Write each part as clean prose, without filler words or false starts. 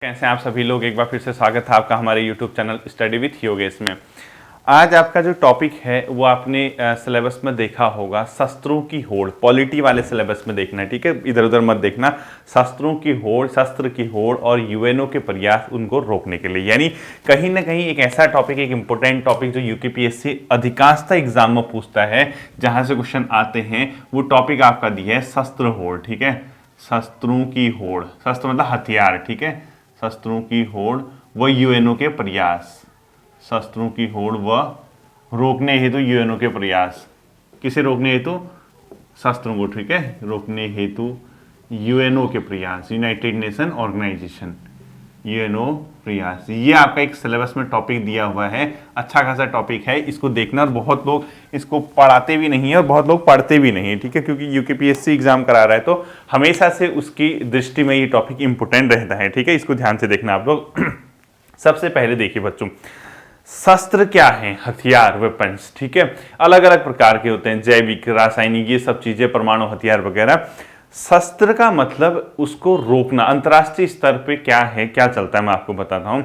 कैसे हैं आप सभी लोग। एक बार फिर से स्वागत है आपका हमारे YouTube channel study with Yogesh में। आज आपका जो टॉपिक है वो आपने सिलेबस में देखा होगा, शस्त्रों की होड़। पॉलिटी वाले सिलेबस में देखना है, ठीक है, इधर उधर मत देखना। शस्त्रों की होड़, शस्त्र की होड़ और यूएनओ के प्रयास उनको रोकने के लिए, यानी कहीं ना कहीं एक ऐसा टॉपिक, एक इंपॉर्टेंट टॉपिक जो यूकेपीएससी अधिकांशतः एग्जाम में पूछता है, जहां से क्वेश्चन आते हैं। वो टॉपिक आपका दिया है शस्त्र होड़, ठीक है, शस्त्रों की होड़। शस्त्र मतलब हथियार, ठीक है, शस्त्रों की होड़ व यूएनओ के प्रयास। शस्त्रों की होड़ व रोकने हेतु यूएनओ के प्रयास। किसे रोकने हेतु? शस्त्रों को, ठीक है, रोकने हेतु यूएनओ के प्रयास, यूनाइटेड नेशन ऑर्गेनाइजेशन, यूएनओ प्रयास। ये आपका एक सिलेबस में टॉपिक दिया हुआ है, अच्छा खासा टॉपिक है, इसको देखना। और बहुत लोग इसको पढ़ाते भी नहीं है और बहुत लोग पढ़ते भी नहीं है, ठीक है, क्योंकि यूकेपीएससी एग्जाम करा रहा है तो हमेशा से उसकी दृष्टि में ये टॉपिक इंपोर्टेंट रहता है, ठीक है। इसको ध्यान से देखना आप लोग। सबसे पहले देखिए बच्चों, शस्त्र क्या है? हथियार, वेपन्स, ठीक है, अलग अलग प्रकार के होते हैं, जैविक, रासायनिक, ये सब चीजें, परमाणु हथियार वगैरह। शस्त्र का मतलब उसको रोकना। अंतर्राष्ट्रीय स्तर पे क्या है, क्या चलता है, मैं आपको बताता हूं।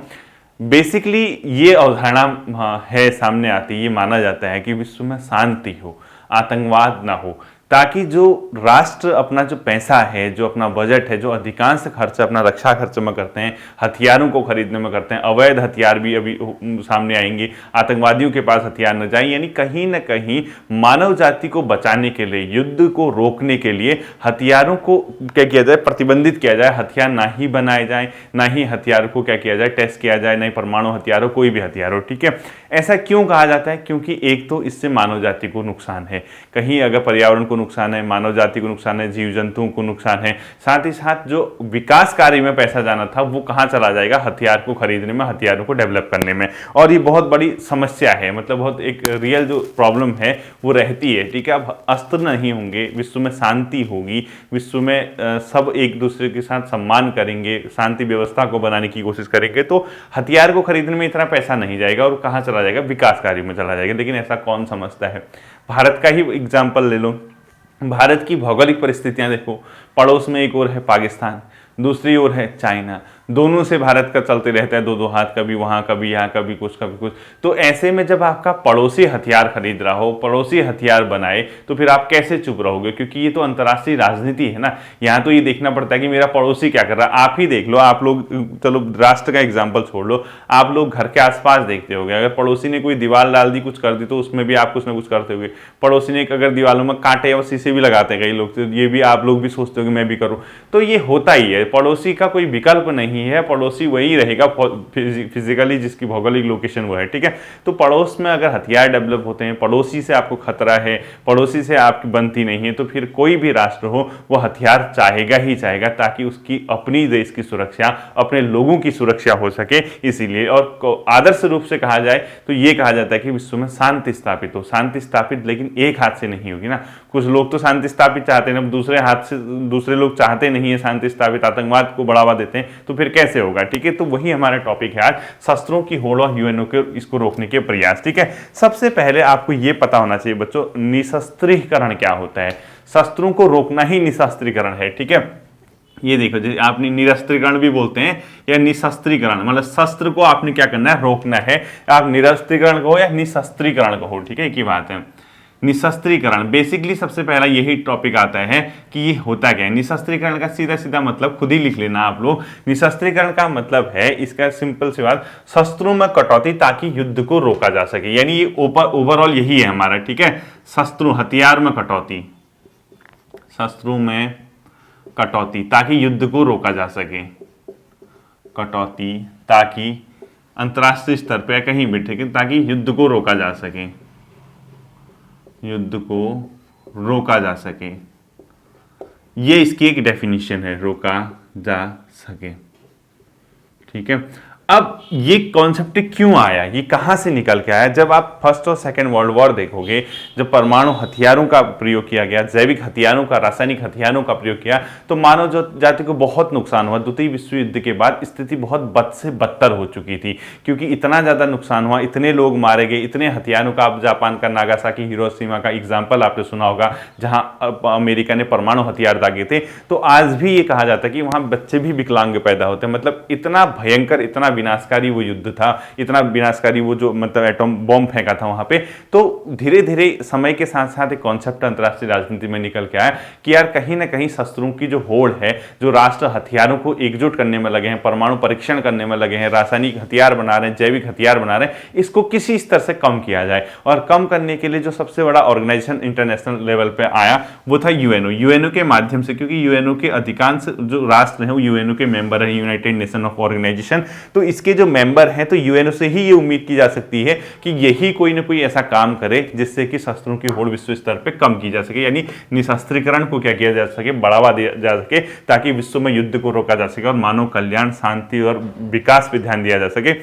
बेसिकली ये अवधारणा है, सामने आती है, ये माना जाता है कि विश्व में शांति हो, आतंकवाद ना हो, ताकि जो राष्ट्र अपना जो पैसा है, जो अपना बजट है, जो अधिकांश खर्च अपना रक्षा खर्च में करते हैं, हथियारों को खरीदने में करते हैं, अवैध हथियार भी अभी सामने आएंगे, आतंकवादियों के पास हथियार न जाए, यानी कहीं ना कहीं मानव जाति को बचाने के लिए, युद्ध को रोकने के लिए हथियारों को क्या किया जाए? प्रतिबंधित किया जाए। हथियार ना ही बनाए जाए, ना ही हथियार को क्या किया जाए? टेस्ट किया जाए, ना ही परमाणु हथियार हो, कोई भी हथियार हो, ठीक है। ऐसा क्यों कहा जाता है? क्योंकि एक तो इससे मानव जाति को नुकसान है, कहीं अगर पर्यावरण को नुकसान है, मानव जाति को नुकसान है, जीव जंतुओं को नुकसान है, साथ ही साथ जो विकास कार्य में पैसा जाना था वो कहां चला जाएगा? हथियार को खरीदने में, हथियारों को डेवलप करने में। और ये बहुत बड़ी समस्या है, मतलब बहुत एक रियल जो प्रॉब्लम है वो रहती है, ठीक है। अब अस्त्र नहीं होंगे, विश्व में शांति होगी, विश्व में सब एक दूसरे के साथ सम्मान करेंगे, शांति व्यवस्था को बनाने की कोशिश करेंगे, तो हथियार को खरीदने में इतना पैसा नहीं जाएगा और कहां चला जाएगा? विकास कार्य में चला जाएगा। लेकिन ऐसा कौन समझता है? भारत का ही एग्जाम्पल ले लो। भारत की भौगोलिक परिस्थितियां देखो, पड़ोस में एक ओर है पाकिस्तान, दूसरी ओर है चाइना, दोनों से भारत का चलते रहता है, दो दो हाथ, कभी वहां, कभी यहाँ, कभी कुछ, कभी कुछ। तो ऐसे में जब आपका पड़ोसी हथियार खरीद रहा हो, पड़ोसी हथियार बनाए, तो फिर आप कैसे चुप रहोगे? क्योंकि ये तो अंतर्राष्ट्रीय राजनीति है ना। यहाँ तो ये देखना पड़ता है कि मेरा पड़ोसी क्या कर रहा है। आप ही देख लो, आप लोग, चलो राष्ट्र का एग्जाम्पल छोड़ लो, आप लोग घर के आसपास देखते होगे, अगर पड़ोसी ने कोई दीवार डाल दी, कुछ कर दी, तो उसमें भी आप कुछ ना कुछ करते होगे। पड़ोसी ने अगर दीवारों में कांटे और शीशे भी लगाते हैं कई लोग, तो ये भी आप लोग भी सोचते हो कि मैं भी करूं। तो ये होता ही है, पड़ोसी का कोई विकल्प नहीं है, पड़ोसी वही रहेगा फिजिकली जिसकी भौगोलिक लोकेशन वो है, ठीक है। तो पड़ोस में अगर हथियार डेवलप होते हैं, पड़ोसी से आपको खतरा है, पड़ोसी से आपकी बनती नहीं है, तो फिर कोई भी राष्ट्र हो वो हथियार चाहेगा ही चाहेगा, ताकि उसकी अपनी देश की सुरक्षा, अपने लोगों की सुरक्षा हो सके, इसीलिए। और आदर्श रूप से कहा जाए तो ये कहा जाता है कि विश्व में शांति स्थापित हो। शांति स्थापित लेकिन एक हाथ से नहीं होगी ना। कुछ लोग तो शांति स्थापित चाहते हैं, दूसरे हाथ से दूसरे लोग चाहते नहीं है शांति स्थापित, आतंकवाद को बढ़ावा देते हैं, तो फिर कैसे होगा? ठीक है, तो वही हमारा टॉपिक है आज, शस्त्रों की होड़ और यूएनओ के इसको रोकने के प्रयास, ठीक है। सबसे पहले आपको यह पता होना चाहिए बच्चों, निशस्त्रीकरण क्या होता है। शस्त्रों को रोकना ही निशस्त्रीकरण है, ठीक है। ये देखो, जैसे आपने निरस्त्रीकरण भी बोलते हैं या निशस्त्रीकरण, मतलब शस्त्र को आपने क्या करना है? रोकना है। आप निरस्त्रीकरण कहो या निशस्त्रीकरण कहो, ठीक है, एक ही बात है। निशस्त्रीकरण बेसिकली सबसे पहला यही टॉपिक आता है कि ये होता क्या है। निशस्त्रीकरण का सीधा सीधा मतलब खुद ही लिख लेना आप लोग। निशस्त्रीकरण का मतलब है, इसका सिंपल सी बात, शस्त्रों में कटौती ताकि युद्ध को रोका जा सके, यानी ये ओवरऑल यही है हमारा, ठीक है। शस्त्रों, हथियार में कटौती, शस्त्रों में कटौती ताकि युद्ध को रोका जा सके, कटौती ताकि अंतरराष्ट्रीय स्तर पर कहीं भी, ठीक है, ताकि युद्ध को रोका जा सके, युद्ध को रोका जा सके। ये इसकी एक डेफिनेशन है, रोका जा सके, ठीक है। अब ये कॉन्सेप्ट क्यों आया, ये कहां से निकल के आया? जब आप फर्स्ट और सेकेंड वर्ल्ड वॉर देखोगे, जब परमाणु हथियारों का प्रयोग किया गया, जैविक हथियारों का, रासायनिक हथियारों का प्रयोग किया, तो मानव जाति को बहुत नुकसान हुआ। द्वितीय विश्व युद्ध के बाद स्थिति बहुत बद से बदतर हो चुकी थी, क्योंकि इतना ज्यादा नुकसान हुआ, इतने लोग मारे गए, इतने हथियारों का। आप जापान का नागासाकी हिरोशिमा का एग्जाम्पल आपने सुना होगा, जहां अमेरिका ने परमाणु हथियार दागे थे। तो आज भी ये कहा जाता है कि वहां बच्चे भी विकलांग पैदा होते हैं। मतलब इतना भयंकर, इतना विनाशकारी वो युद्ध था, इतना विनाशकारी वो जो मतलब एटॉम बॉम्ब फेंका था वहां पे। तो धीरे धीरे समय के साथ साथ एक कॉन्सेप्ट अंतरराष्ट्रीय राजनीति में निकल के आया कि यार कहीं ना कहीं शस्त्रों की जो होड़ है, जो राष्ट्र हथियारों को एकजुट करने में लगे हैं, परमाणु परीक्षण करने में लगे हैं, रासायनिक हथियार बना रहे हैं, जैविक हथियार बना रहे हैं, इसको किसी स्तर से कम किया जाए। और कम करने के लिए जो सबसे बड़ा ऑर्गेनाइजेशन इंटरनेशनल लेवल पे आया वो था यूएनओ। यूएनओ के माध्यम से, क्योंकि यूएनओ के अधिकांश जो राष्ट्र हैं वो यूएनओ के मेंबर हैं, यूनाइटेड नेशन ऑफ ऑर्गेनाइजेशन। तो इसके जो मेंबर हैं, तो यूएनओ से ही ये उम्मीद की जा सकती है कि यही कोई ना कोई ऐसा काम करे जिससे कि शस्त्रों की होड़ विश्व स्तर पे कम की जा सके, यानी निशस्त्रीकरण को क्या किया जा सके, बढ़ावा दिया जा सके, ताकि विश्व में युद्ध को रोका जा सके और मानव कल्याण, शांति और विकास पे ध्यान दिया जा सके।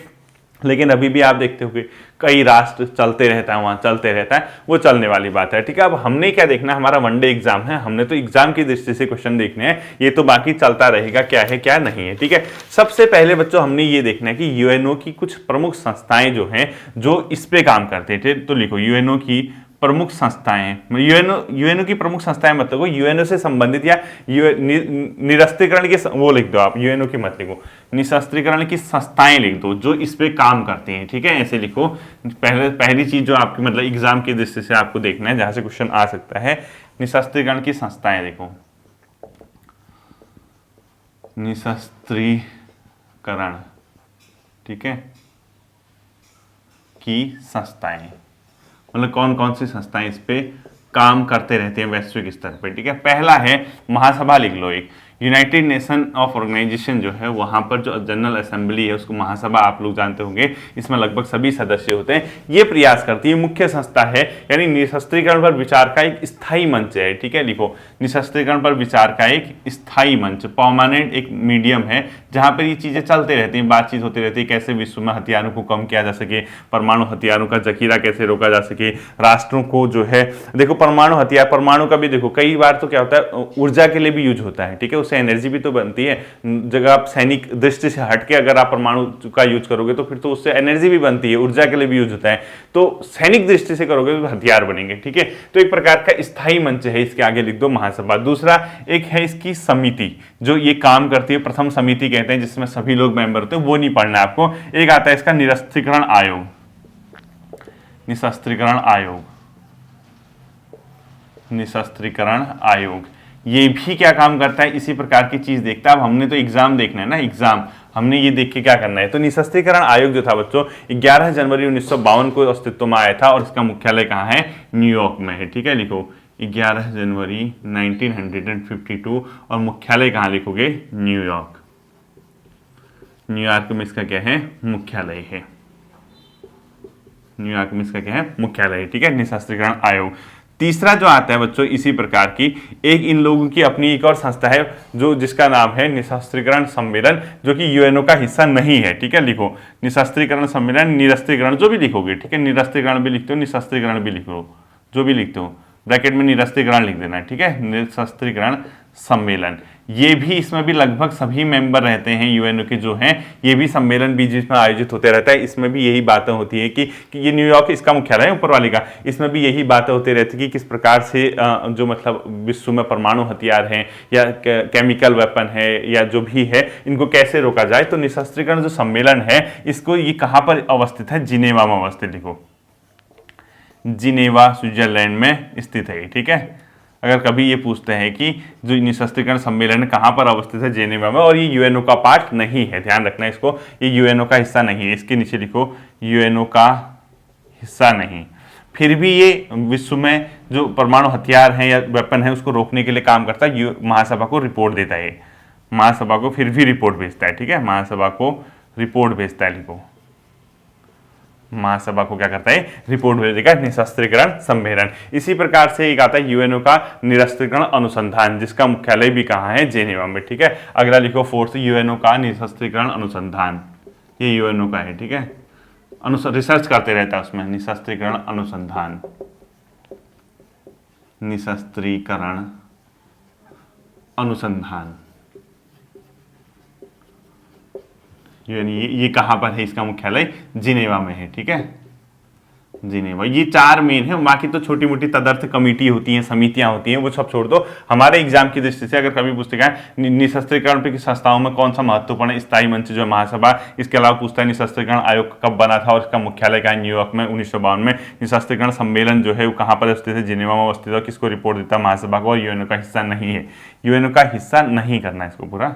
लेकिन अभी भी आप देखते होंगे कई राष्ट्र चलते रहता है, वहां चलते रहता है, वो चलने वाली बात है। ठीक है, अब हमने क्या देखना है, हमारा वनडे एग्जाम है, हमने तो एग्जाम की दृष्टि से क्वेश्चन देखने हैं, ये तो बाकी चलता रहेगा क्या है क्या नहीं है। ठीक है, सबसे पहले बच्चों हमने ये देखना है कि यूएनओ की कुछ प्रमुख संस्थाएं जो हैं जो इस पे काम करते थे। तो लिखो यूएनओ की प्रमुख संस्थाएं। यूएनओ की प्रमुख संस्थाएं मतलब यूएनओ से संबंधित या निरस्त्रीकरण के, वो लिख दो आप, यूएनओ की मत लिखो, निशस्त्रीकरण की संस्थाएं लिख दो जो इस पे काम करती हैं। ठीक है, ऐसे लिखो। पहली चीज जो आपकी मतलब एग्जाम की दृष्टि से आपको देखना है, जहां से क्वेश्चन आ सकता है, निशस्त्रीकरण की संस्थाएं देखो, निशस्त्रीकरण, ठीक है, की संस्थाएं, मतलब कौन कौन सी संस्थाएं इस पे काम करते रहते हैं वैश्विक स्तर पे। ठीक है, पहला है महासभा, लिख लो एक, यूनाइटेड नेशन ऑफ ऑर्गेनाइजेशन जो है, वहां पर जो जनरल असेंबली है उसको महासभा आप लोग जानते होंगे, इसमें लगभग सभी सदस्य होते हैं। ये प्रयास करती है, मुख्य संस्था है, यानी निशस्त्रीकरण पर विचार का एक स्थायी मंच है। ठीक है, लिखो, निशस्त्रीकरण पर विचार का एक स्थायी मंच, परमानेंट एक मीडियम है जहां पर ये चीजें चलते रहती हैं, बातचीत होती रहती है, कैसे विश्व में हथियारों को कम किया जा सके, परमाणु हथियारों का जखीरा कैसे रोका जा सके, राष्ट्रों को जो है, देखो परमाणु हथियार, परमाणु का भी देखो कई बार तो क्या होता है, ऊर्जा के लिए भी यूज होता है। ठीक है, एनर्जी भी तो बनती है, जगह आप सैनिक दृष्टि से हटके अगर आप परमाणु का यूज करोगे तो फिर तो उससे एनर्जी भी बनती है, ऊर्जा के लिए भी यूज होता है। तो सैनिक दृष्टि से करोगे तो हथियार बनेंगे। ठीक है, तो एक प्रकार का स्थायी मंच है, इसके आगे लिख दो महासभा। दूसरा एक है इसकी समिति जो ये काम करती है, प्रथम समिति कहते हैं, जिसमें सभी लोग मेंबर होते हैं, वो नहीं पढ़ना है आपको। एक आता है इसका निरस्त्रीकरण आयोग, निशस्त्रीकरण आयोग, निशस्त्रीकरण आयोग, ये भी क्या काम करता है, इसी प्रकार की चीज देखता है। अब हमने तो एग्जाम देखना है ना, एग्जाम हमने ये देख के क्या करना है। तो निशस्त्रीकरण आयोग जो था बच्चों 11 जनवरी 1952 को अस्तित्व में आया था और इसका मुख्यालय कहाँ है, न्यूयॉर्क में है। ठीक है, लिखो 11 जनवरी 1952 और मुख्यालय कहाँ लिखोगे, न्यूयॉर्क। न्यूयॉर्क में इसका क्या है, मुख्यालय है, न्यूयॉर्क में इसका क्या है, मुख्यालय है। ठीक है, निशस्त्रीकरण आयोग। तीसरा जो आता है बच्चों इसी प्रकार की एक, इन लोगों की अपनी एक और संस्था है जो जिसका नाम है निशस्त्रीकरण सम्मेलन, जो कि यूएनओ का हिस्सा नहीं है। ठीक है, लिखो निशस्त्रीकरण सम्मेलन, निरस्त्रीकरण जो भी लिखोगे, ठीक है, निरस्त्रीकरण भी लिखते हो, निशस्त्रीकरण भी लिखो, जो भी लिखते हो ब्रैकेट में निरस्त्रीकरण लिख देना। ठीक है, निशस्त्रीकरण सम्मेलन, ये भी, इसमें भी लगभग सभी मेंबर रहते हैं यूएनओ के जो हैं, ये भी सम्मेलन बीच बीच में आयोजित होते रहता है। इसमें भी यही बातें होती है कि ये न्यूयॉर्क इसका मुख्यालय है ऊपर वाले का, इसमें भी यही बातें होती रहती है कि किस प्रकार से जो मतलब विश्व में परमाणु हथियार हैं या केमिकल वेपन है या जो भी है, इनको कैसे रोका जाए। तो निशस्त्रीकरण जो सम्मेलन है, इसको ये कहाँ पर अवस्थित है, जिनेवा में अवस्थित, लिखो जिनेवा स्विट्जरलैंड में स्थित है। ठीक है, अगर कभी ये पूछते हैं कि जो निशस्त्रीकरण सम्मेलन कहाँ पर अवस्थित है, जेनेवा में, और ये यूएनओ का पार्ट नहीं है, ध्यान रखना इसको, ये यूएनओ का हिस्सा नहीं है, इसके नीचे लिखो यूएनओ का हिस्सा नहीं। फिर भी ये विश्व में जो परमाणु हथियार हैं या वेपन है उसको रोकने के लिए काम करता है, महासभा को रिपोर्ट देता है, महासभा को फिर भी रिपोर्ट भेजता है। ठीक है, महासभा को रिपोर्ट भेजता है, लिखो महासभा को क्या करता है, रिपोर्ट भेजेगा, निशस्त्रीकरण सम्मेलन। इसी प्रकार से एक आता है यूएनओ का निरस्त्रीकरण अनुसंधान, जिसका मुख्यालय भी कहाँ है, जेनेवा में। ठीक है, अगला लिखो फोर्थ, यूएनओ का निशस्त्रीकरण अनुसंधान, ये यूएनओ का है, ठीक है। रिसर्च करते रहता है उसमें, निशस्त्रीकरण अनुसंधान, निशस्त्रीकरण अनुसंधान। ये कहां पर है, इसका मुख्यालय जिनेवा में है, ठीक है, जिनेवा। ये 4 मेन है, बाकी तो छोटी मोटी तदर्थ कमेटी होती हैं, समितियां होती हैं, वो सब छोड़ दो। हमारे एग्जाम की दृष्टि से अगर कभी पूछते हैं निशस्त्रीकरण की संस्थाओं में कौन सा महत्वपूर्ण स्थायी मंच जो है महासभा, इसके अलावा पूछता है निशस्त्रीकरण आयोग कब बना था और इसका मुख्यालय का न्यूयॉर्क में 1952 में। निशस्त्रीकरण सम्मेलन जो है वो कहाँ पर स्थित है, जिनेवा में अवस्थित है। किसको रिपोर्ट देता है, महासभा को, और यूएनओ का हिस्सा नहीं है, यूएनओ का हिस्सा नहीं करना, इसको पूरा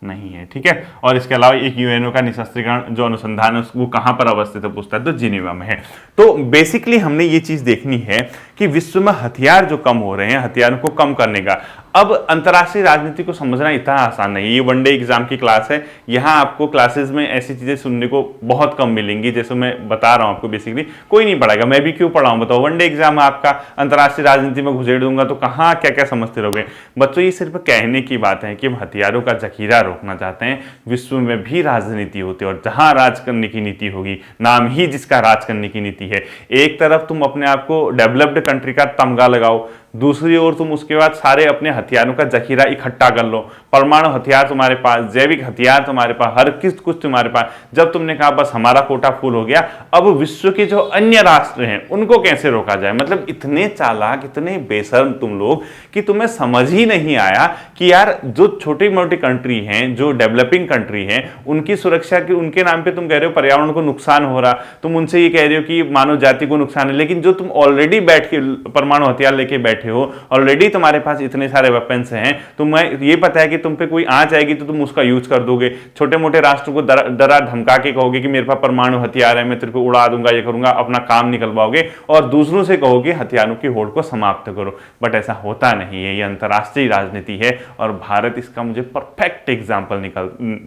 नहीं है, ठीक है। और इसके अलावा एक यूएनओ का निशस्त्रीकरण जो अनुसंधान है वो कहां पर अवस्थित है पूछता है, तो जिनेवा में है। तो बेसिकली हमने ये चीज देखनी है कि विश्व में हथियार जो कम हो रहे हैं, हथियारों को कम करने का। अब अंतर्राष्ट्रीय राजनीति को समझना इतना आसान नहीं है, ये वनडे एग्जाम की क्लास है, यहाँ आपको क्लासेस में ऐसी चीजें सुनने को बहुत कम मिलेंगी, जैसे मैं बता रहा हूँ आपको। बेसिकली कोई नहीं पढ़ाएगा, मैं भी क्यों पढ़ाऊँ बताओ, वनडे एग्जाम आपका, अंतर्राष्ट्रीय राजनीति में घुसेड़ दूंगा तो कहाँ क्या क्या समझते रहोगे बच्चों। ये सिर्फ कहने की बात है कि हम हथियारों का जखीरा रोकना चाहते हैं। विश्व में भी राजनीति होती है, और जहां राज करने की नीति होगी, नाम ही जिसका राज करने की नीति है। एक तरफ तुम अपने आप को डेवलप्ड कंट्री का तमगा लगाओ, दूसरी ओर तुम उसके बाद सारे अपने हथियारों का जखीरा इकट्ठा कर लो। परमाणु हथियार तुम्हारे पास, जैविक हथियार तुम्हारे पास, हर कुछ तुम्हारे पास। जब तुमने कहा बस हमारा कोटा फुल हो गया, अब विश्व के जो अन्य राष्ट्र हैं उनको कैसे रोका जाए। मतलब इतने चालाक, इतने बेशर्म तुम लोग कि तुम्हें समझ ही नहीं आया कि यार जो छोटी मोटी कंट्री हैं, जो डेवलपिंग कंट्री हैं, उनकी सुरक्षा के उनके नाम पे तुम कह रहे हो पर्यावरण को नुकसान हो रहा, तुम उनसे ये कह रहे हो कि मानव जाति को नुकसान है। लेकिन जो तुम ऑलरेडी बैठ के परमाणु हथियार लेके बैठे हो, ऑलरेडी तुम्हारे पास इतने सारे वेपन्स हैं, तुम्हें ये पता है कि तुम पे कोई आंच आएगी तो तुम उसका यूज कर दोगे। छोटे मोटे राष्ट्र को डरा धमका के कहोगे कि मेरे पास परमाणु हथियार है, मैं तेरे को उड़ा दूंगा, ये करूंगा, अपना काम निकलवाओगे, और दूसरों से कहोगे हथियारों की होड़ को समाप्त करो। बट ऐसा होता नहीं है, ये अंतर्राष्ट्रीय राजनीति है, और भारत इसका मुझे परफेक्ट एग्जाम्पल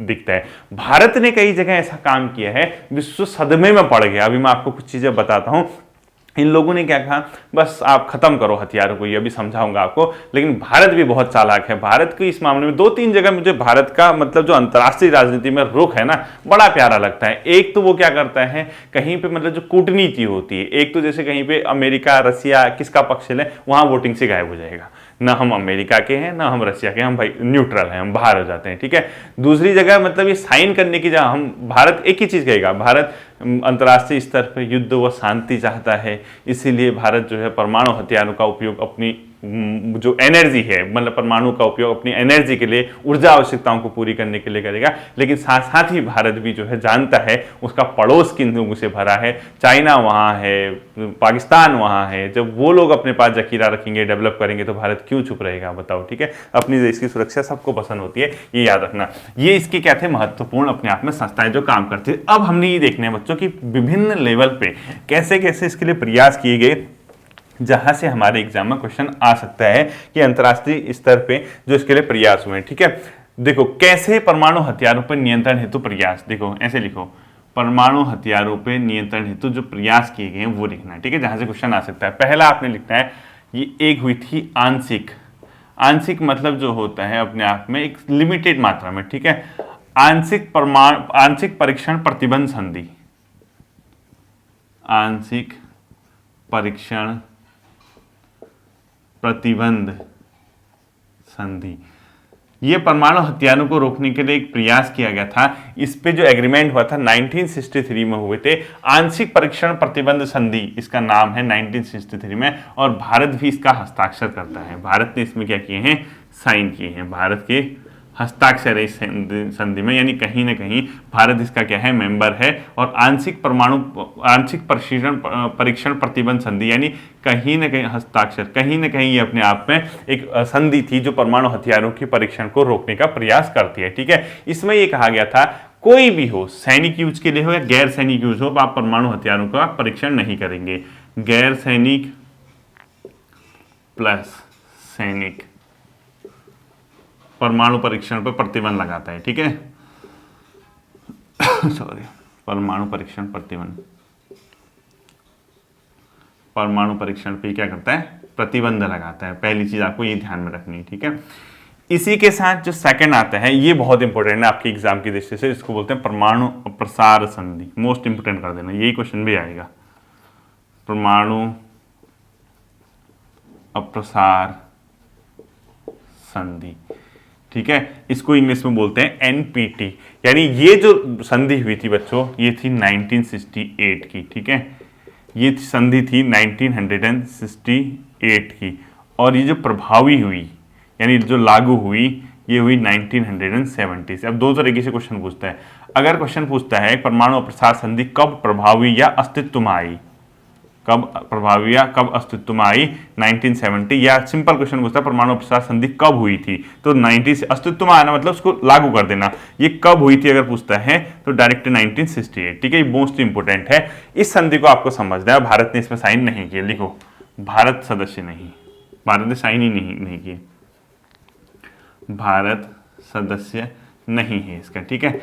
दिखता है। भारत ने कई जगह ऐसा काम किया है, विश्व सदमे में पड़ गया। अभी मैं आपको कुछ चीजें बताता हूं। इन लोगों ने क्या कहा, बस आप खत्म करो हथियारों को, ये भी समझाऊंगा आपको। लेकिन भारत भी बहुत चालाक है। भारत की इस मामले में 2-3 जगह मुझे भारत का मतलब जो अंतर्राष्ट्रीय राजनीति में रुख है ना, बड़ा प्यारा लगता है। एक तो वो क्या करता है, कहीं पे मतलब जो कूटनीति होती है, एक तो जैसे कहीं पे अमेरिका रसिया किसका पक्ष ले, वहां वोटिंग से गायब हो जाएगा। ना हम अमेरिका के हैं ना हम रसिया के, हम भाई न्यूट्रल हैं, हम बाहर हो जाते हैं, ठीक है। दूसरी जगह मतलब ये साइन करने की जगह हम भारत एक ही चीज कहेगा, भारत अंतर्राष्ट्रीय स्तर पर युद्ध व शांति चाहता है, इसीलिए भारत जो है परमाणु हथियारों का उपयोग अपनी जो एनर्जी है, मतलब परमाणु का उपयोग अपनी एनर्जी के लिए, ऊर्जा आवश्यकताओं को पूरी करने के लिए करेगा। लेकिन साथ साथ ही भारत भी जो है जानता है उसका पड़ोस किन लोगों से भरा है, चाइना वहाँ है, पाकिस्तान वहाँ है। जब वो लोग अपने पास जखीरा रखेंगे, डेवलप करेंगे, तो भारत क्यों चुप रहेगा बताओ, ठीक है। अपनी देश की सुरक्षा सबको पसंद होती है, ये याद रखना। ये इसके क्या थे, महत्वपूर्ण अपने आप में संस्थाएं जो काम करती है। अब हमने ये देखना है बच्चों की विभिन्न लेवल पे कैसे कैसे इसके लिए प्रयास किए गए, जहां से हमारे एग्जाम में क्वेश्चन आ सकता है कि अंतर्राष्ट्रीय स्तर पे जो इसके लिए प्रयास हुए, ठीक है। देखो कैसे परमाणु हथियारों पर नियंत्रण हेतु प्रयास, देखो ऐसे लिखो, परमाणु हथियारों पर नियंत्रण हेतु जो प्रयास किए गए हैं वो लिखना है, ठीक है, जहां से क्वेश्चन आ सकता है। पहला आपने लिखना है, ये एक हुई थी आंशिक, आंशिक मतलब जो होता है अपने आप में एक लिमिटेड मात्रा में, ठीक है। आंशिक परीक्षण प्रतिबंध संधि, आंशिक परीक्षण प्रतिबंध संधि, ये परमाणु हथियारों को रोकने के लिए एक प्रयास किया गया था। इस पे जो एग्रीमेंट हुआ था 1963 में हुए थे, आंशिक परीक्षण प्रतिबंध संधि इसका नाम है 1963 में, और भारत भी इसका हस्ताक्षर करता है। भारत ने इसमें क्या किए हैं, साइन किए हैं, भारत के हस्ताक्षर इस संधि में, यानी कहीं ना कहीं भारत इसका क्या है, मेंबर है। और आंशिक परीक्षण प्रतिबंध संधि, यानी कहीं ना कहीं हस्ताक्षर, कहीं ना कहीं ये अपने आप में एक संधि थी जो परमाणु हथियारों के परीक्षण को रोकने का प्रयास करती है, ठीक है। इसमें ये कहा गया था कोई भी हो, सैनिक यूज के लिए हो या गैर सैनिक यूज हो, आप परमाणु हथियारों का परीक्षण नहीं करेंगे। गैर सैनिक प्लस सैनिक परमाणु परीक्षण पर प्रतिबंध लगाता है, ठीक है। सॉरी, परमाणु परीक्षण प्रतिबंध, परमाणु परीक्षण पे क्या करता है, प्रतिबंध लगाता है। पहली चीज आपको ये ध्यान में रखनी है, ठीक है। इसी के साथ जो सेकंड आता है, ये बहुत इंपॉर्टेंट है आपकी एग्जाम की दृष्टि से, इसको बोलते हैं परमाणु अप्रसार संधि। मोस्ट इंपोर्टेंट कर देना, यही क्वेश्चन भी आएगा, परमाणु अप्रसार संधि। ठीक है, इसको इंग्लिश में बोलते हैं एनपीटी। यानी ये जो संधि हुई थी बच्चों, ये थी 1968 की। ठीक है, ये संधि थी 1968 की, और ये जो प्रभावी हुई यानी जो लागू हुई, ये हुई 1970 से। अब दो तरीके से क्वेश्चन पूछता है। अगर क्वेश्चन पूछता है परमाणु अप्रसार संधि कब प्रभावी या अस्तित्व में आई, कब प्रभावी या कब अस्तित्व में आई, 1970, या सिंपल क्वेश्चन पूछता है परमाणु अप्रसार संधि कब हुई थी, तो 90 से अस्तित्व में आना मतलब उसको लागू कर देना। ये कब हुई थी अगर पूछता है तो डायरेक्ट 1968। ठीक है, ये मोस्ट इंपोर्टेंट है, इस संधि को आपको समझना है। भारत ने इसमें साइन नहीं किया, लिखो भारत सदस्य नहीं, भारत ने साइन ही नहीं किए, भारत सदस्य नहीं है इसका। ठीक है,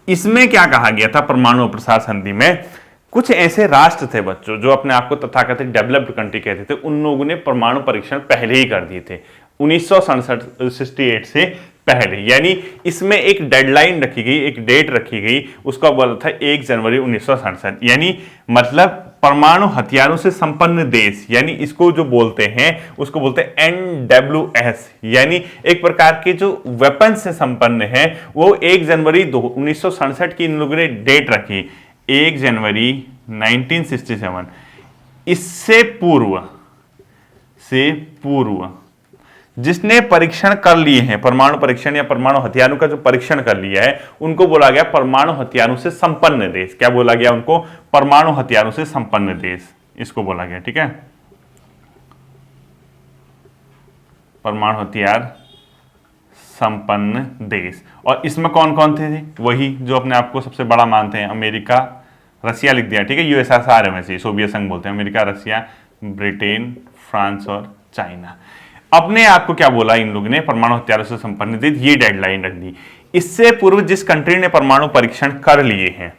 इसमें क्या कहा गया था परमाणु अप्रसार संधि में, कुछ ऐसे राष्ट्र थे बच्चों जो अपने आप को तथाकथित डेवलप्ड कंट्री कहते थे, उन लोगों ने परमाणु परीक्षण पहले ही कर दिए थे 1968 से पहले। यानी इसमें एक डेडलाइन रखी गई, एक डेट रखी गई, उसका बोला था 1 जनवरी 1967। यानी मतलब परमाणु हथियारों से संपन्न देश, यानी इसको जो बोलते हैं उसको बोलते हैं NWS, यानी एक प्रकार के जो वेपन से संपन्न है, वो 1 जनवरी 1967 की इन लोगों ने डेट रखी, 1 जनवरी 1967। इससे पूर्व जिसने परीक्षण कर लिए हैं, परमाणु परीक्षण या परमाणु हथियारों का जो परीक्षण कर लिया है, उनको बोला गया परमाणु हथियारों से संपन्न देश। क्या बोला गया उनको? परमाणु हथियारों से संपन्न देश, इसको बोला गया। ठीक है, परमाणु हथियार संपन्न देश। और इसमें कौन कौन थे? वही जो अपने आप को सबसे बड़ा मानते हैं, अमेरिका, रसिया लिख दिया। ठीक है, यूएसएसआर है वैसे, सोवियत संघ बोलते हैं, अमेरिका, रसिया, ब्रिटेन, फ्रांस और चाइना। अपने आप को क्या बोला इन लोगों ने? परमाणु हथियारों से संपन्न देश, ये डेडलाइन रख दी। इससे पूर्व जिस कंट्री ने परमाणु परीक्षण कर लिए हैं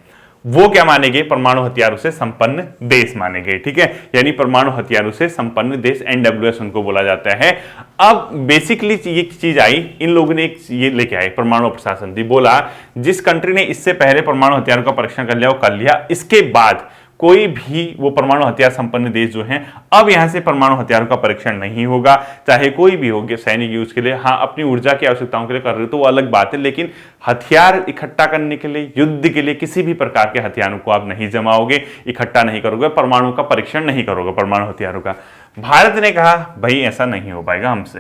वो क्या माने गए? परमाणु हथियारों से संपन्न देश माने गए। ठीक है, यानी परमाणु हथियारों से संपन्न देश, NWS उनको बोला जाता है। अब बेसिकली ये चीज आई, इन लोगों ने एक ये लेके आए परमाणु अप्रसार संधि, बोला जिस कंट्री ने इससे पहले परमाणु हथियारों का परीक्षण कर लिया वो कर लिया, इसके बाद कोई भी वो परमाणु हथियार संपन्न देश जो हैं, अब यहां से परमाणु हथियारों का परीक्षण नहीं होगा, चाहे कोई भी हो, सैनिक यूज के लिए। हाँ, अपनी ऊर्जा की आवश्यकताओं के लिए कर रहे हो तो वो अलग बात है, लेकिन हथियार इकट्ठा करने के लिए, युद्ध के लिए किसी भी प्रकार के हथियारों को आप नहीं जमाओगे, इकट्ठा नहीं करोगे, परमाणु का परीक्षण नहीं करोगे परमाणु हथियारों का। भारत ने कहा भाई ऐसा नहीं हो पाएगा हमसे,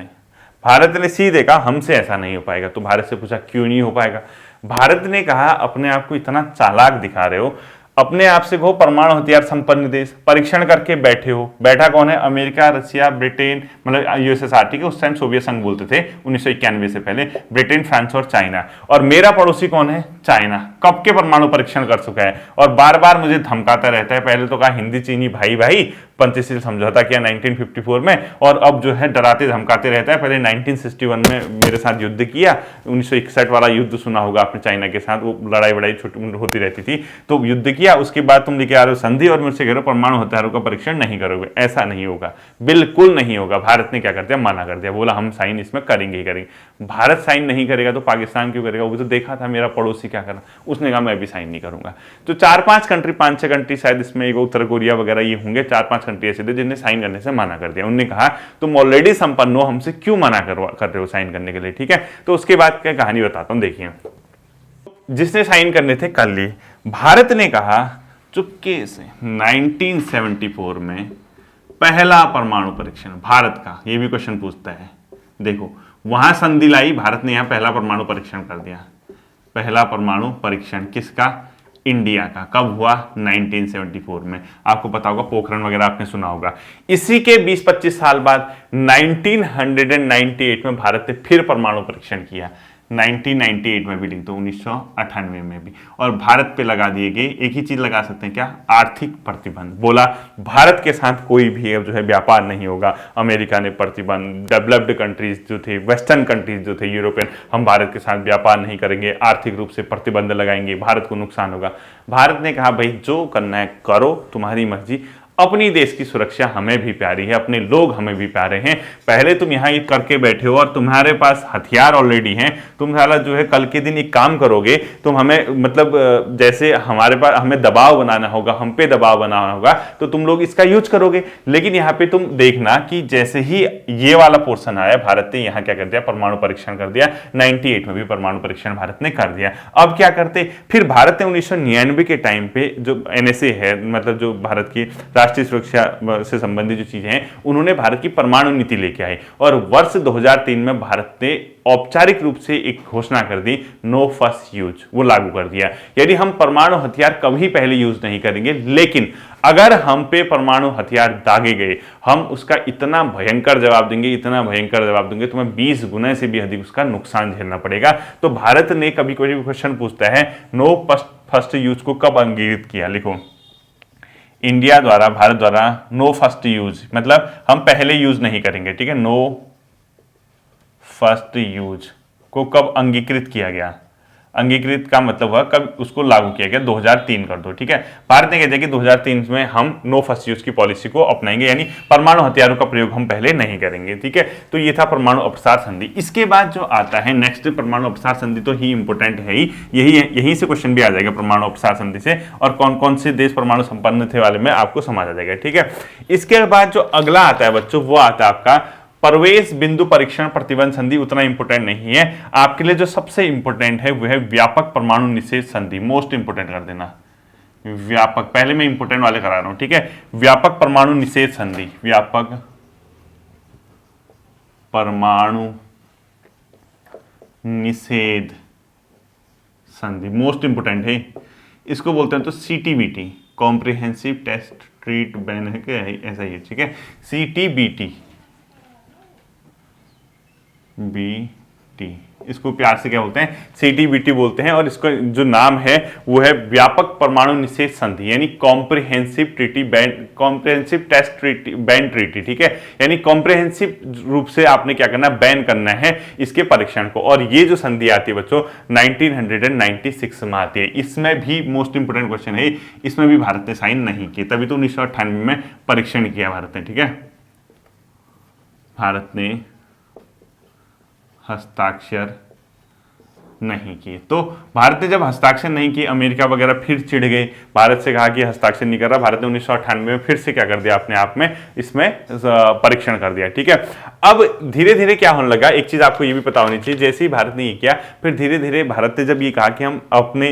भारत ने सीधे कहा हमसे ऐसा नहीं हो पाएगा। तो भारत से पूछा क्यों नहीं हो पाएगा? भारत ने कहा अपने आप को इतना चालाक दिखा रहे हो, अपने आप से कहो परमाणु हथियार संपन्न देश, परीक्षण करके बैठे हो। बैठा कौन है? अमेरिका, रसिया, ब्रिटेन, मतलब यूएसएसआर। ठीक है, उस टाइम सोवियत संघ बोलते थे 1991 से पहले, ब्रिटेन, फ्रांस और चाइना। और मेरा पड़ोसी कौन है? चाइना। कब के परमाणु परीक्षण कर चुका है और बार बार मुझे धमकाता रहता है। पहले तो कहा हिंदी चीनी भाई भाई, पंचशील समझौता किया 1954 में, और अब जो है डराते धमकाते रहता है। पहले 1961 में मेरे साथ युद्ध किया, 1961 वाला युद्ध सुना होगा आपने चाइना के साथ, वो लड़ाई वड़ाई छोटी होती रहती थी, तो युद्ध किया, उसके बाद तुम लेके आ रहे हो संधि और मुझसे कह रहे हो परमाणु हथियारों का परीक्षण नहीं करोगे। ऐसा नहीं होगा, बिल्कुल नहीं होगा। भारत ने क्या कर दिया? मना कर दिया, बोला हम साइन इसमें करेंगे ही करेंगे। भारत साइन नहीं करेगा तो पाकिस्तान क्यों करेगा? वो तो देखा था मेरा पड़ोसी क्या करा, उसने कहा मैं भी साइन नहीं करूंगा। तो 4-5 कंट्री, 5-6 कंट्री शायद इसमें, एक उत्तर कोरिया वगैरह ये होंगे, 4-5 कंट्री ऐसे थे जिन्हें साइन करने से मना कर दिया। उन्होंने कहा तुम ऑलरेडी संपन्न हो, हमसे क्यों मना कर रहे हो साइन करने के लिए? ठीक है, तो उसके बाद क्या कहानी बताता हूं, देखिए। जिसने साइन करने थे कर लिए। भारत ने कहा चुपके से 1974 में पहला परमाणु परीक्षण भारत का, ये भी क्वेश्चन पूछता है। देखो वहां संधि लाई, भारत ने यहां पहला परमाणु परीक्षण कर दिया। पहला परमाणु परीक्षण किसका? इंडिया का। कब हुआ? 1974 में। आपको पता होगा पोखरण वगैरह आपने सुना होगा। इसी के 20-25 साल बाद 1998 में भारत ने फिर परमाणु परीक्षण किया। 1998 में भी नहीं तो 1998 में भी। और भारत पे लगा दिए गए, एक ही चीज लगा सकते हैं क्या? आर्थिक प्रतिबंध। बोला भारत के साथ कोई भी जो है व्यापार नहीं होगा। अमेरिका ने प्रतिबंध, डेवलप्ड कंट्रीज जो थे, वेस्टर्न कंट्रीज जो थे यूरोपियन, हम भारत के साथ व्यापार नहीं करेंगे, आर्थिक रूप से प्रतिबंध लगाएंगे, भारत को नुकसान होगा। भारत ने कहा भाई जो करना है करो, तुम्हारी मर्जी, अपनी देश की सुरक्षा हमें भी प्यारी है, अपने लोग हमें भी प्यारे हैं। पहले तुम यहाँ ये करके बैठे हो और तुम्हारे पास हथियार ऑलरेडी हैं, तुम साला जो है कल के दिन एक काम करोगे, तुम हमें मतलब जैसे हमारे पास हमें दबाव बनाना होगा, हम पे दबाव बनाना होगा, तो तुम लोग इसका यूज करोगे। लेकिन यहाँ पे तुम देखना कि जैसे ही ये वाला पोर्शन आया, भारत ने यहाँ क्या कर दिया, परमाणु परीक्षण कर दिया। 98 में भी परमाणु परीक्षण भारत ने कर दिया। अब क्या करते, फिर भारत ने 1999 के टाइम पे जो एनएसए है, मतलब जो भारत की राष्ट्रीय सुरक्षा से संबंधित जो चीजें हैं, उन्होंने भारत की परमाणु नीति लेके आए और वर्ष 2003 में भारत ने औपचारिक रूप से एक घोषणा कर दी, नो फर्स्ट यूज, वो लागू कर दिया। यदि हम परमाणु हथियार कभी पहले यूज नहीं करेंगे, लेकिन अगर हम पे परमाणु हथियार दागे गए, हम उसका इतना भयंकर जवाब देंगे, इतना भयंकर जवाब देंगे, तुम्हें 20 गुना से भी अधिक उसका नुकसान झेलना पड़ेगा। तो भारत ने कभी कोई क्वेश्चन पूछता है, नो फर्स्ट यूज को कब अंगीकृत किया, लिखो इंडिया द्वारा, भारत द्वारा नो फर्स्ट यूज, मतलब हम पहले यूज नहीं करेंगे, ठीक है। नो फर्स्ट यूज को कब अंगीकृत किया गया, अंगीकृत का मतलब हुआ कब उसको लागू किया गया, 2003 कर दो, ठीक है। भारत ने कह दिया कि 2003 में हम नो फर्स्ट यूज की पॉलिसी को अपनाएंगे, यानी परमाणु हथियारों का प्रयोग हम पहले नहीं करेंगे, ठीक है। तो ये था परमाणु अपसार संधि। इसके बाद जो आता है नेक्स्ट, परमाणु अपसार संधि तो ही इंपोर्टेंट है ही, यही से क्वेश्चन भी आ जाएगा परमाणु अपसार संधि से, और कौन कौन से देश परमाणु संपन्न थे वाले में आपको समझ आ जाएगा, ठीक है। इसके बाद जो अगला आता है बच्चों, वो आता है आपका प्रवेश बिंदु परीक्षण प्रतिबंध संधि। उतना इंपोर्टेंट नहीं है आपके लिए, जो सबसे इंपोर्टेंट है वो है व्यापक परमाणु निषेध संधि, मोस्ट इंपोर्टेंट कर देना व्यापक। पहले मैं इंपोर्टेंट वाले करा रहा हूं, ठीक है। व्यापक परमाणु निषेध संधि, व्यापक परमाणु निषेध संधि मोस्ट इंपोर्टेंट है। इसको बोलते हैं तो CTBT, comprehensive test treaty ban है क्या, ऐसा ही है, ठीक है। सीटीबीटी बीटी, इसको प्यार से क्या बोलते हैं, सीटीबीटी बोलते हैं। और इसका जो नाम है वो है व्यापक परमाणु निषेध संधि, यानी comprehensive treaty ban, comprehensive test treaty ban treaty, ठीक है। यानी कॉम्प्रिहेंसिव रूप से आपने क्या करना है, बैन करना है इसके परीक्षण को। और ये जो संधि आती है बच्चों 1996 में आती है। इसमें भी मोस्ट इंपोर्टेंट क्वेश्चन है, इसमें भी भारत ने साइन नहीं किया, तभी तो 1998 में परीक्षण किया भारत ने, ठीक है। भारत ने हस्ताक्षर नहीं किए। तो भारत ने जब हस्ताक्षर नहीं किए, अमेरिका वगैरह फिर चिढ़ गए, भारत से कहा कि हस्ताक्षर नहीं कर रहा। भारत ने 1998 में फिर से क्या कर दिया, अपने आप में इसमें परीक्षण कर दिया, ठीक है। अब धीरे धीरे क्या होने लगा, एक चीज आपको ये भी पता होनी चाहिए, जैसे ही भारत ने ये किया, फिर धीरे धीरे भारत ने जब ये कहा कि हम अपने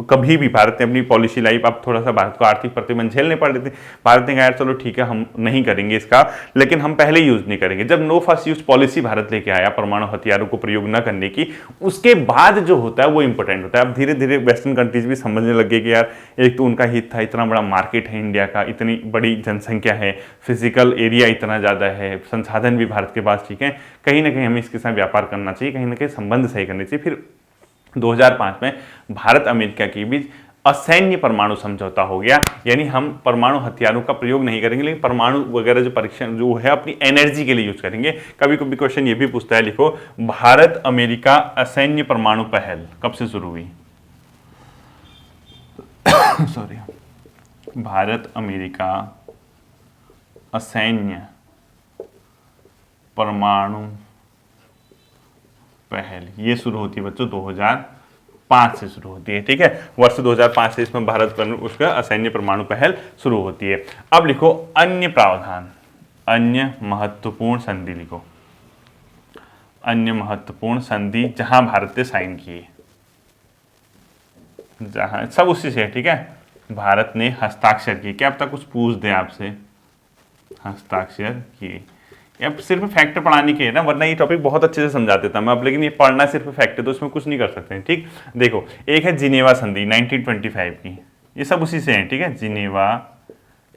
कभी भी, भारत ने अपनी पॉलिसी लाई, अब थोड़ा सा भारत को आर्थिक प्रतिबंध झेलने पड़ रहे थे, भारत ने कहा यार चलो ठीक है हम नहीं करेंगे इसका, लेकिन हम पहले यूज नहीं करेंगे। जब no first use policy Bharat लेके आया परमाणु हथियारों को प्रयोग न करने की, उसके बाद जो होता है वो इंपॉर्टेंट होता है। अब धीरे धीरे वेस्टर्न कंट्रीज भी समझने लगे कि यार एक तो उनका हित था, इतना बड़ा मार्केट है इंडिया का, इतनी बड़ी जनसंख्या है, फिजिकल एरिया इतना ज्यादा है, संसाधन भी भारत के पास, ठीक है। कहीं ना कहीं हमें इसके साथ व्यापार करना चाहिए, कहीं ना कहीं संबंध सही करने चाहिए। फिर 2005 में भारत अमेरिका के बीच असैन्य परमाणु समझौता हो गया, यानी हम परमाणु हथियारों का प्रयोग नहीं करेंगे, लेकिन परमाणु वगैरह जो परीक्षण जो है अपनी एनर्जी के लिए यूज करेंगे। कभी कभी क्वेश्चन ये भी पूछता है, लिखो भारत अमेरिका असैन्य परमाणु पहल कब से शुरू हुई सॉरी, भारत अमेरिका असैन्य परमाणु पहल ये शुरू होती है बच्चों 2005 से शुरू होती है, ठीक है। वर्ष 2005 से इसमें भारत पर उसका असैन्य परमाणु पहल शुरू होती है। अब लिखो अन्य प्रावधान, अन्य महत्वपूर्ण संधि लिखो, अन्य महत्वपूर्ण संधि जहां भारत ने साइन किए, जहां सब उसी से, ठीक है। भारत ने हस्ताक्षर किए, क्या अब तक कुछ पूछ दे आपसे, हस्ताक्षर किए। अब सिर्फ फैक्ट पढ़ाने के है ना, वरना ये टॉपिक बहुत अच्छे से समझा देता मैं अब, लेकिन ये पढ़ना सिर्फ फैक्ट है तो इसमें कुछ नहीं कर सकते हैं, ठीक। देखो एक है जिनेवा संधि 1925 की, ये सब उसी से है, ठीक है। जिनेवा,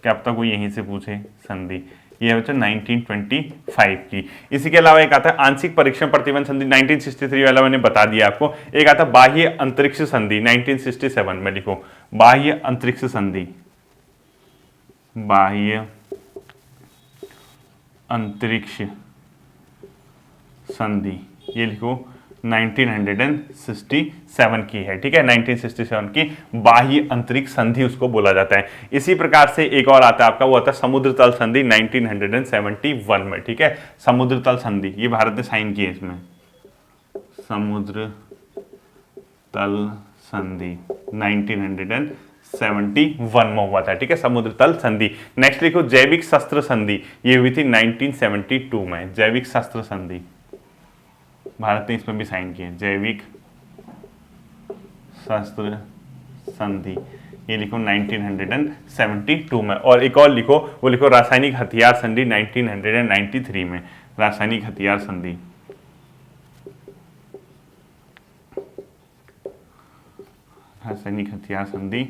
क्या अब तक कोई यहीं से पूछे संधि, ये है बच्चों 1925 की। इसी के अलावा एक आता है आंशिक परीक्षण प्रतिबंध संधि 1963 वाला मैंने बता दिया आपको। एक आता है बाह्य अंतरिक्ष संधि 1967 में, लिखो बाह्य अंतरिक्ष संधि, बाह्य अंतरिक्ष संधि ये लिखो 1967 की है, ठीक है, 1967 की बाह्य अंतरिक्ष संधि उसको बोला जाता है। इसी प्रकार से एक और आता है आपका, वो आता है समुद्र तल संधि 1971 में, ठीक है, समुद्र तल संधि, ये भारत ने साइन की है इसमें, समुद्र तल संधि 1971 में हुआ था, ठीक है, समुद्र तल संधि। नेक्स्ट लिखो जैविक शस्त्र संधि, ये हुई थी 1972 में, जैविक शस्त्र संधि भारत ने इसमें भी साइन किए, जैविक शस्त्र संधि, ये लिखो 1972 में। और एक और लिखो, वो लिखो रासायनिक हथियार संधि 1993 में, रासायनिक हथियार संधि, रासायनिक हथियार संधि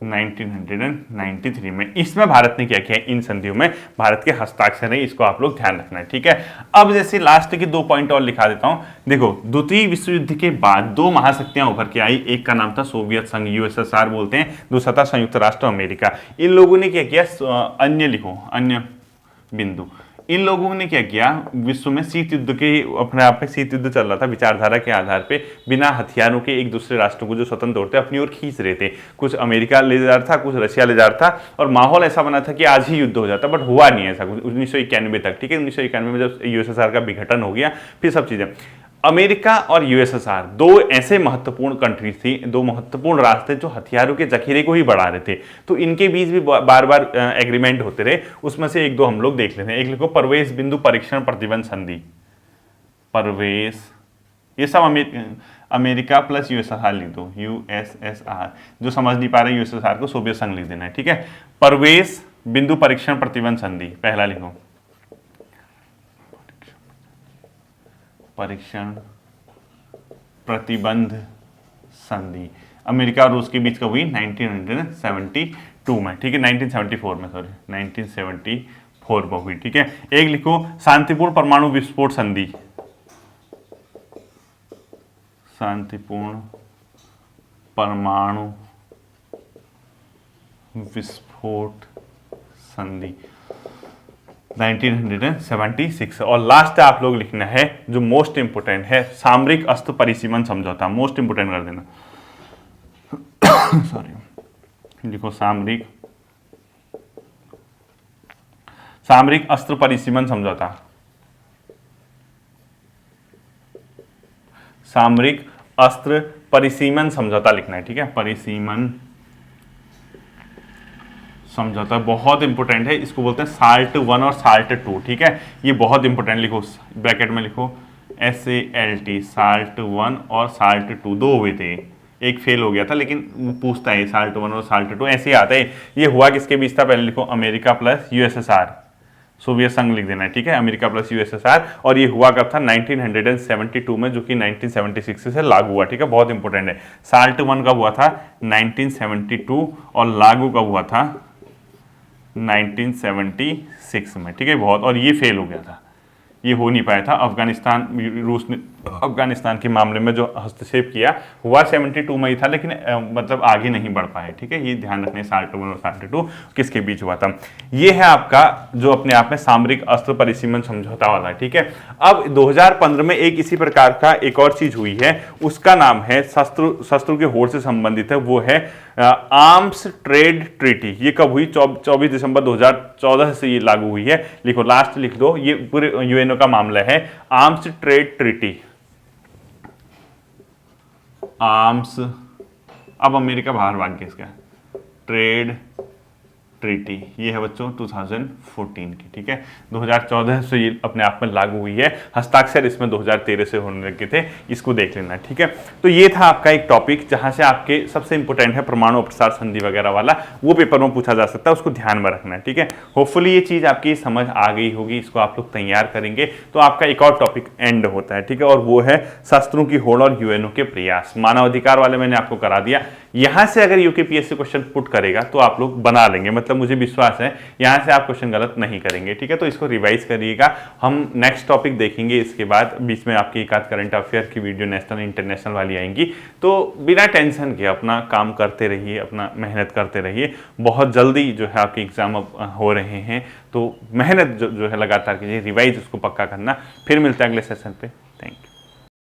1993 में। इसमें भारत ने क्या किया, इन संधियों में भारत के हस्ताक्षर है, इसको आप लोग ध्यान रखना है, ठीक है। अब जैसे लास्ट के 2 पॉइंट और लिखा देता हूं, देखो द्वितीय विश्व युद्ध के बाद 2 महाशक्तियां उभर के आई, एक का नाम था सोवियत संघ, यूएसएसआर बोलते हैं, दूसरा था संयुक्त राष्ट्र अमेरिका। इन लोगों ने क्या किया, अन्य लिखो, अन्य बिंदु, इन लोगों ने क्या किया, विश्व में शीत युद्ध के, अपने आप में शीत युद्ध चल रहा था, विचारधारा के आधार पे बिना हथियारों के एक दूसरे राष्ट्रों को जो स्वतंत्र होते अपनी ओर खींच रहे थे, कुछ अमेरिका ले जा रहा था, कुछ रशिया ले जा रहा था, और माहौल ऐसा बना था कि आज ही युद्ध हो जाता, बट हुआ नहीं ऐसा कुछ 1991 तक, ठीक है। 1991 में जब यूएसएसआर का विघटन हो गया, फिर सब चीजें, अमेरिका और यूएसएसआर 2 ऐसे महत्वपूर्ण कंट्रीज थी, 2 महत्वपूर्ण राष्ट्र थे जो हथियारों के जखीरे को ही बढ़ा रहे थे, तो इनके बीच भी बार बार एग्रीमेंट होते रहे। उसमें से 1-2 हम लोग देख लेते हैं। एक लिखो प्रवेश बिंदु परीक्षण प्रतिबंध संधि, प्रवेश, ये सब अमेरिका प्लस यूएसएसआर लिख दो, यूएसएसआर, जो समझ नहीं पा रहे यूएसएसआर को सोवियत संघ लिख देना है, ठीक है। प्रवेश बिंदु परीक्षण प्रतिबंध संधि, पहला लिखो परीक्षण प्रतिबंध संधि, अमेरिका और रूस के बीच कब हुई, 1972 में, ठीक है, 1974 में, सॉरी 1974 में हुई, ठीक है। एक लिखो शांतिपूर्ण परमाणु विस्फोट संधि, शांतिपूर्ण परमाणु विस्फोट संधि 1976। और लास्ट आप लोग लिखना है जो मोस्ट इंपोर्टेंट है, सामरिक अस्त्र परिसीमन समझौता, मोस्ट इंपोर्टेंट कर देना सॉरी, लिखो सामरिक अस्त्र परिसीमन समझौता, सामरिक अस्त्र परिसीमन समझौता लिखना है, ठीक है, परिसीमन समझौता बहुत इंपॉर्टेंट है, इसको बोलते हैं साल्ट 1 और साल्ट 2, ठीक है, ये बहुत इंपॉर्टेंट, लिखो ब्रैकेट में लिखो SALT, साल्ट 1 और साल्ट 2, 2 हुए थे, एक फेल हो गया था, लेकिन पूछता है साल्ट 1 और साल्ट 2 ऐसे ही आता है। ये हुआ किसके बीच था, पहले लिखो अमेरिका प्लस यूएसएसआर, सोवियत संघ लिख देना है, ठीक है, अमेरिका प्लस यूएसएसआर, और ये हुआ कब था, 1972 में, जो कि 1976 से लागू हुआ, ठीक है, बहुत इंपॉर्टेंट है। साल्ट 1 कब हुआ था, 1972, और लागू कब हुआ था, 1976 में, ठीक है, बहुत, और ये फेल हो गया था, ये हो नहीं पाया था। अफगानिस्तान, रूस ने अफगानिस्तान के मामले में जो हस्तक्षेप किया हुआ 72 में ही था, लेकिन मतलब आगे नहीं बढ़ पाए, ठीक है, ये ध्यान रखने, साल्ट 1 और साल्ट 2 किसके बीच हुआ था। ये है आपका जो अपने आप में सामरिक अस्त्र परिसीमन समझौता वाला, ठीक है। अब 2015 में एक इसी प्रकार का एक और चीज हुई है, उसका नाम है शस्त्रों के होड़ से संबंधित है, वो है आर्म्स ट्रेड ट्रीटी। ये कब हुई, 24 दिसंबर 2014 से ये लागू हुई है, लिखो लास्ट लिख दो, ये पूरे यूएनओ का मामला है, आर्म्स ट्रेड ट्रीटी, आर्म्स, अब अमेरिका बाहर भाग गया, इसका ट्रेड ट्रीटी, ये है बच्चों 2014 की, ठीक है, 2014 से ये अपने आप में लागू हुई है, हस्ताक्षर इसमें 2013 से होने लगे थे, इसको देख लेना, ठीक है। तो ये था आपका एक टॉपिक जहां से आपके सबसे इंपॉर्टेंट है परमाणु अप्रसार संधि वगैरह वाला, वो पेपर में पूछा जा सकता है, उसको ध्यान में रखना है, ठीक है। होपफुली ये चीज आपकी समझ आ गई होगी, इसको आप लोग तैयार करेंगे तो आपका एक और टॉपिक एंड होता है, ठीक है, और वो है शस्त्रों की होड़ और यूएनओ के प्रयास। मानवाधिकार वाले मैंने आपको करा दिया, यहां से अगर यूकेपीएससी क्वेश्चन पुट करेगा तो आप लोग बना लेंगे, मतलब मुझे विश्वास है यहां से आप क्वेश्चन गलत नहीं करेंगे, ठीक है। तो इसको रिवाइज करिएगा, हम नेक्स्ट टॉपिक देखेंगे, इसके बाद बीच में आपकी एक आध करंट अफेयर की वीडियो नेशनल इंटरनेशनल वाली आएंगी, तो बिना टेंशन के अपना काम करते रहिए, अपना मेहनत करते रहिए, बहुत जल्दी जो है आपके एग्जाम हो रहे हैं, तो मेहनत जो है लगातार कीजिए, रिवाइज उसको पक्का करना। फिर मिलते हैं अगले सेशन पे, थैंक यू।